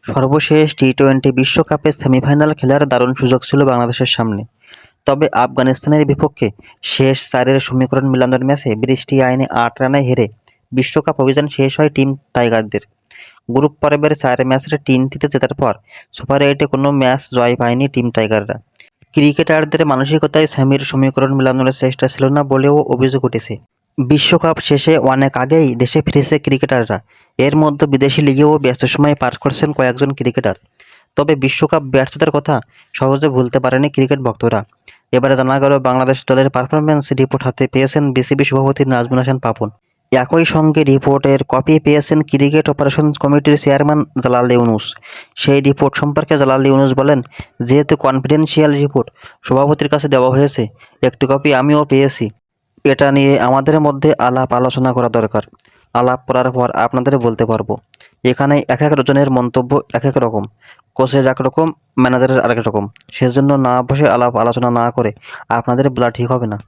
সর্বশেষ টি-টোয়েন্টি বিশ্বকাপের সেমিফাইনাল খেলার দারুণ সুযোগ ছিল বাংলাদেশের সামনে। তবে আফগানিস্তানের বিপক্ষে শেষ 4-এর সমীকরণ মিলানোর ম্যাচে বৃষ্টি আইনে 8 রানে হেরে বিশ্বকাপ অভিযান শেষ হয় টিম টাইগারদের। গ্রুপ পর্বের 4 ম্যাচের 3টিতে জেতার পর সুপার 8-এ কোনো ম্যাচ জয় পায়নি টিম টাইগাররা। ক্রিকেটারদের মানসিকতায় স্যামির সমীকরণ মেলানোর চেষ্টা ছিল না বলেও অভিযোগ উঠেছে। বিশ্বকাপ শেষে অনেক আগেই দেশে ফিরেছে ক্রিকেটাররা। এর মধ্যে বিদেশি লিগেও ব্যস্ত সময় পার করছেন কয়েকজন ক্রিকেটার। তবে বিশ্বকাপ ব্যর্থতার কথা সহজে ভুলতে পারেনি ক্রিকেট ভক্তরা। এবারে জানা গেল বাংলাদেশ দলের পারফরম্যান্স রিপোর্ট হাতে পেয়েছেন বিসিবি সভাপতি নাজমুল হাসান পাপন। একই সঙ্গে রিপোর্টের কপি পেয়েছেন ক্রিকেট অপারেশনস কমিটির চেয়ারম্যান জালাল ইউনুস। সেই রিপোর্ট সম্পর্কে জালাল ইউনুস বলেন, যেহেতু কনফিডেন্সিয়াল রিপোর্ট সভাপতির কাছে দেওয়া হয়েছে, একটি কপি আমিও পেয়েছি। এটা নিয়ে আমাদের মধ্যে আলাপ আলোচনা করা দরকার। আলাপ করার পর আপনাদের বলতে পারবো। এখানে এক জনের মন্তব্য এক এক রকম, কোচের এক রকম, ম্যানেজারের আরেক রকম। সেজন্য না বসে আলাপ আলোচনা না করে আপনাদের বলা ঠিক হবে না।